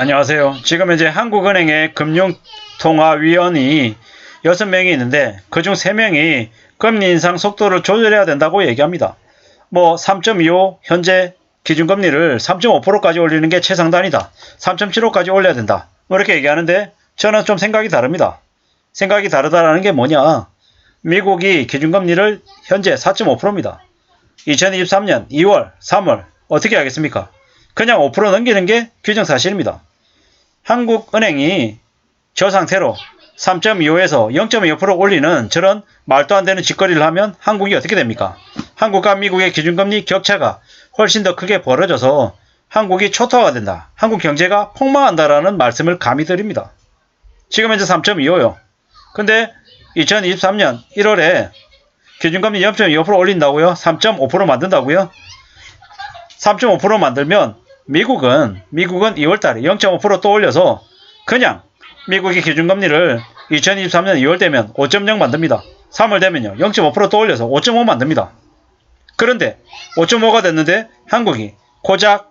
안녕하세요. 지금 현재 한국은행의 금융통화위원이 6명이 있는데 그중 3명이 금리 인상 속도를 조절해야 된다고 얘기합니다. 3.25 현재 기준금리를 3.5%까지 올리는 게 최상단이다. 3.75까지 올려야 된다. 이렇게 얘기하는데 저는 좀 생각이 다릅니다. 생각이 다르다라는 게 뭐냐? 미국이 기준금리를 현재 4.5%입니다. 2023년 2월, 3월 어떻게 하겠습니까? 그냥 5% 넘기는 게 규정사실입니다. 한국은행이 저 상태로 3.25에서 0.25% 올리는 저런 말도 안 되는 짓거리를 하면 한국이 어떻게 됩니까? 한국과 미국의 기준금리 격차가 훨씬 더 크게 벌어져서 한국이 초토화가 된다. 한국 경제가 폭망한다라는 말씀을 감히 드립니다. 지금 현재 3.25요. 근데 2023년 1월에 기준금리 0.25% 올린다고요? 3.5% 만든다고요? 3.5% 만들면 미국은 2월달에 0.5% 또 올려서 그냥 미국의 기준금리를 2023년 2월 되면 5.0 만듭니다. 3월 되면요 0.5% 또 올려서 5.5 만듭니다. 그런데 5.5가 됐는데 한국이 고작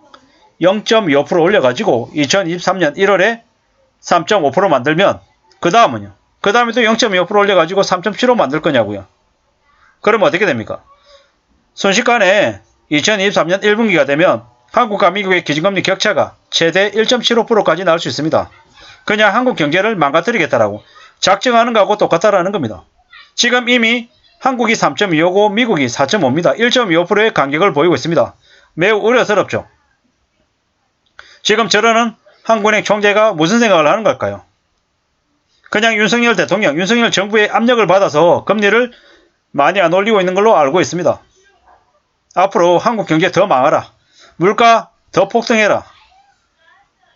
0.25% 올려가지고 2023년 1월에 3.5% 만들면 그 다음은요. 그 다음에 또 0.25% 올려가지고 3.75 만들 거냐고요. 그럼 어떻게 됩니까? 순식간에 2023년 1분기가 되면 한국과 미국의 기준금리 격차가 최대 1.75%까지 나올 수 있습니다. 그냥 한국 경제를 망가뜨리겠다라고 작정하는 거하고 똑같다라는 겁니다. 지금 이미 한국이 3.25고 미국이 4.5입니다. 1.25%의 간격을 보이고 있습니다. 매우 우려스럽죠. 지금 저러는 한국은행 총재가 무슨 생각을 하는 걸까요? 그냥 윤석열 대통령, 윤석열 정부의 압력을 받아서 금리를 많이 안 올리고 있는 걸로 알고 있습니다. 앞으로 한국 경제 더 망하라. 물가 더 폭등해라.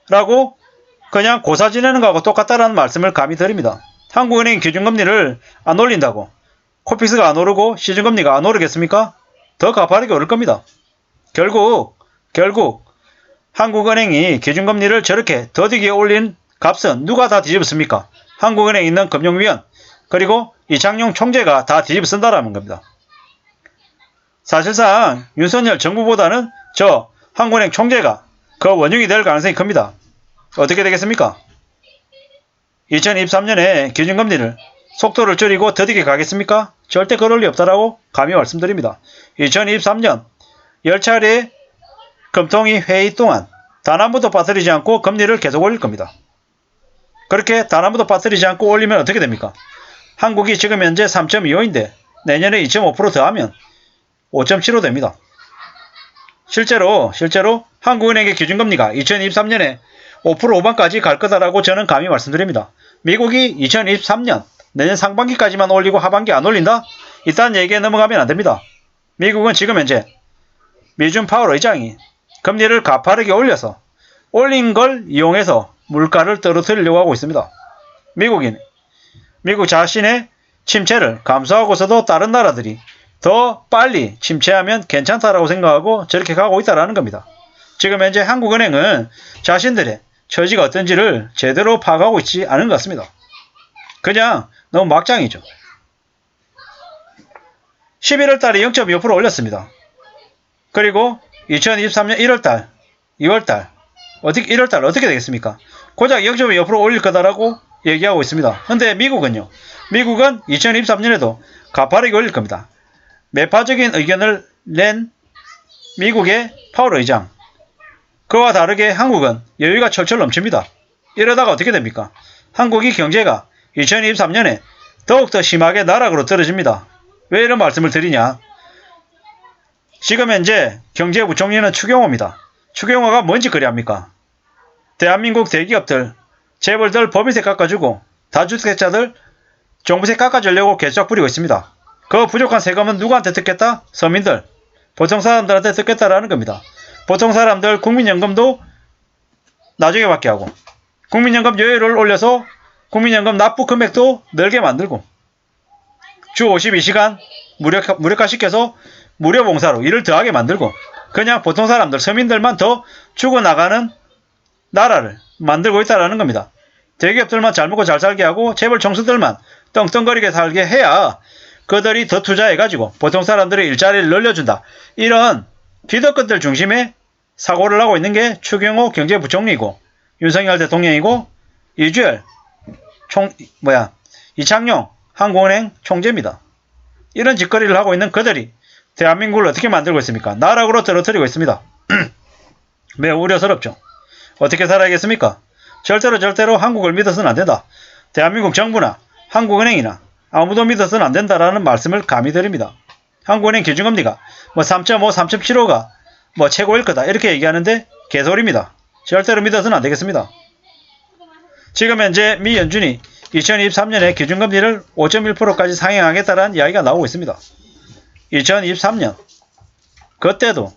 라고 그냥 고사 지내는 거하고 똑같다라는 말씀을 감히 드립니다. 한국은행 기준금리를 안 올린다고 코픽스가 안 오르고 시중금리가 안 오르겠습니까? 더 가파르게 오를 겁니다. 결국 한국은행이 기준금리를 저렇게 더디게 올린 값은 누가 다 뒤집었습니까? 한국은행에 있는 금융위원 그리고 이창용 총재가 다 뒤집어 쓴다라는 겁니다. 사실상 윤석열 정부보다는 저 한국은행 총재가 그 원흉이 될 가능성이 큽니다. 어떻게 되겠습니까? 2023년에 기준금리를 속도를 줄이고 더디게 가겠습니까? 절대 그럴 리 없다라고 감히 말씀드립니다. 2023년 10차례 금통위 회의 동안 단 한 번도 빠뜨리지 않고 금리를 계속 올릴 겁니다. 그렇게 단 한 번도 빠뜨리지 않고 올리면 어떻게 됩니까? 한국이 지금 현재 3.25인데 내년에 2.5% 더하면 5.75 됩니다. 실제로 한국은행의 기준금리가 2023년에 5% 후반까지 갈 거다라고 저는 감히 말씀드립니다. 미국이 2023년 내년 상반기까지만 올리고 하반기 안 올린다? 이딴 얘기에 넘어가면 안 됩니다. 미국은 지금 현재 미준 파월 의장이 금리를 가파르게 올려서 올린 걸 이용해서 물가를 떨어뜨리려고 하고 있습니다. 미국 자신의 침체를 감수하고서도 다른 나라들이 더 빨리 침체하면 괜찮다라고 생각하고 저렇게 가고 있다는 겁니다. 지금 현재 한국은행은 자신들의 처지가 어떤지를 제대로 파악하고 있지 않은 것 같습니다. 그냥 너무 막장이죠. 11월 달에 0.25% 올렸습니다. 그리고 2023년 1월달, 2월달, 1월달 어떻게 되겠습니까? 고작 0.25% 올릴 거다라고 얘기하고 있습니다. 근데 미국은요? 미국은 2023년에도 가파르게 올릴 겁니다. 매파적인 의견을 낸 미국의 파월 의장. 그와 다르게 한국은 여유가 철철 넘칩니다. 이러다가 어떻게 됩니까? 한국이 경제가 2023년에 더욱더 심하게 나락으로 떨어집니다. 왜 이런 말씀을 드리냐? 지금 현재 경제부총리는 추경호입니다. 추경호가 뭔 짓거리 합니까? 대한민국 대기업들, 재벌들 법인세 깎아주고 다주택자들 종부세 깎아주려고 개수작 부리고 있습니다. 그 부족한 세금은 누구한테 뜯겠다? 서민들, 보통 사람들한테 뜯겠다라는 겁니다. 보통 사람들 국민연금도 나중에 받게 하고 국민연금 여율을 올려서 국민연금 납부 금액도 늘게 만들고 주 52시간 무력화시켜서 무료봉사로 일을 더하게 만들고 그냥 보통 사람들, 서민들만 더 죽어나가는 나라를 만들고 있다는 겁니다. 대기업들만 잘 먹고 잘 살게 하고 재벌 총수들만 떵떵거리게 살게 해야 그들이 더 투자해가지고 보통 사람들의 일자리를 늘려준다. 이런 기득권들 중심의 사고를 하고 있는 게 추경호 경제부총리이고 윤석열 대통령이고 이창용 한국은행 총재입니다. 이런 짓거리를 하고 있는 그들이 대한민국을 어떻게 만들고 있습니까? 나락으로 떨어뜨리고 있습니다. 매우 우려스럽죠. 어떻게 살아야겠습니까? 절대로 한국을 믿어서는 안 된다. 대한민국 정부나 한국은행이나 아무도 믿어서는 안 된다라는 말씀을 감히 드립니다. 한국은행 기준금리가 3.5, 3.75가 최고일 거다 이렇게 얘기하는데 개소리입니다. 절대로 믿어서는 안 되겠습니다. 지금 현재 미 연준이 2023년에 기준금리를 5.1%까지 상향하겠다는 이야기가 나오고 있습니다. 2023년 그때도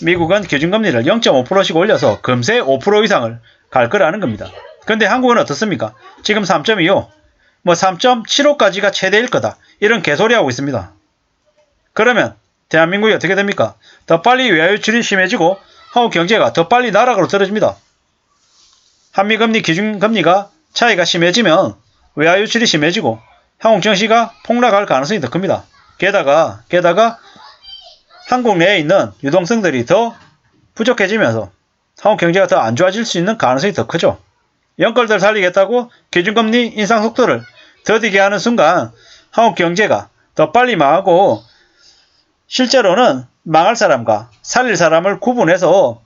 미국은 기준금리를 0.5%씩 올려서 금세 5% 이상을 갈 거라는 겁니다. 근데 한국은 어떻습니까? 지금 3.25, 3.75까지가 최대일 거다. 이런 개소리 하고 있습니다. 그러면 대한민국이 어떻게 됩니까? 더 빨리 외화 유출이 심해지고 한국 경제가 더 빨리 나락으로 떨어집니다. 한미금리 기준금리가 차이가 심해지면 외화 유출이 심해지고 한국 증시가 폭락할 가능성이 더 큽니다. 게다가 한국 내에 있는 유동성들이 더 부족해지면서 한국 경제가 더 안 좋아질 수 있는 가능성이 더 크죠. 영끌들 살리겠다고 기준금리 인상 속도를 더디게 하는 순간 한국 경제가 더 빨리 망하고 실제로는 망할 사람과 살릴 사람을 구분해서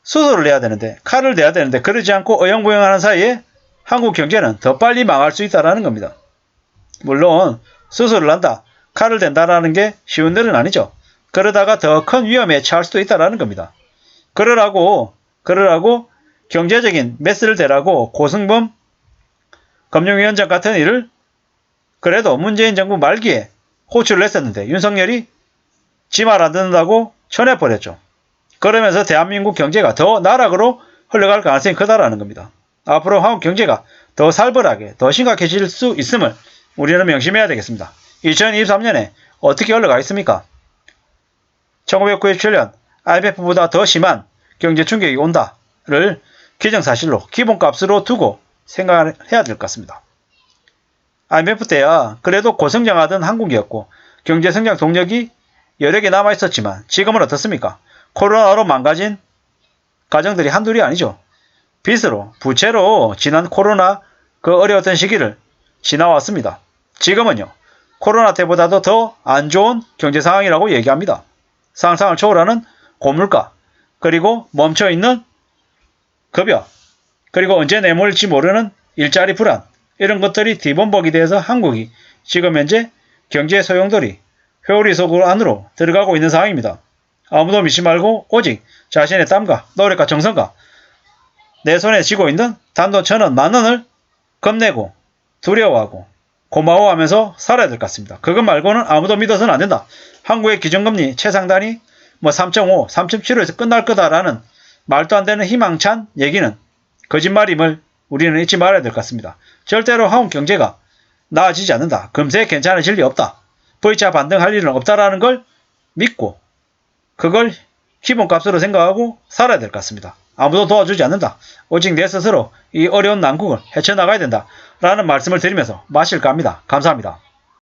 수소를 내야 되는데 칼을 대야 되는데 그러지 않고 어영부영하는 사이에 한국 경제는 더 빨리 망할 수 있다는 겁니다. 물론 수소를 한다, 칼을 댄다라는 게 쉬운 일은 아니죠. 그러다가 더 큰 위험에 처할 수도 있다는 겁니다. 그러라고 경제적인 메스를 대라고 고승범 금융위원장 같은 일을 그래도 문재인 정부 말기에 호출을 했었는데 윤석열이 지 말 안 듣는다고 쳐내버렸죠. 그러면서 대한민국 경제가 더 나락으로 흘러갈 가능성이 크다라는 겁니다. 앞으로 한국 경제가 더 살벌하게 더 심각해질 수 있음을 우리는 명심해야 되겠습니다. 2023년에 어떻게 흘러가 있습니까? 1997년 IMF보다 더 심한 경제 충격이 온다를 기정사실로 기본값으로 두고 생각을 해야 될 것 같습니다. IMF 때야 그래도 고성장하던 한국이었고 경제성장 동력이 여러 개 남아있었지만 지금은 어떻습니까? 코로나로 망가진 가정들이 한둘이 아니죠. 빚으로 부채로 지난 코로나 그 어려웠던 시기를 지나왔습니다. 지금은요. 코로나 때보다도 더 안 좋은 경제 상황이라고 얘기합니다. 상상을 초월하는 고물가, 그리고 멈춰있는 급여, 그리고 언제 내몰지 모르는 일자리 불안, 이런 것들이 뒤범벅이 돼서 한국이 지금 현재 경제 소용돌이, 회오리 속으로 안으로 들어가고 있는 상황입니다. 아무도 믿지 말고 오직 자신의 땀과 노력과 정성과 내 손에 쥐고 있는 단돈 1,000원, 10,000원을 겁내고 두려워하고 고마워하면서 살아야 될 것 같습니다. 그것 말고는 아무도 믿어서는 안 된다. 한국의 기준금리 최상단이 3.5, 3.75에서 끝날 거다라는 말도 안 되는 희망찬 얘기는 거짓말임을 우리는 잊지 말아야 될 것 같습니다. 절대로 한국 경제가 나아지지 않는다. 금세 괜찮아질 리 없다. V자 반등할 일은 없다라는 걸 믿고 그걸 기본값으로 생각하고 살아야 될 것 같습니다. 아무도 도와주지 않는다. 오직 내 스스로 이 어려운 난국을 헤쳐나가야 된다. 라는 말씀을 드리면서 마실까 합니다. 감사합니다.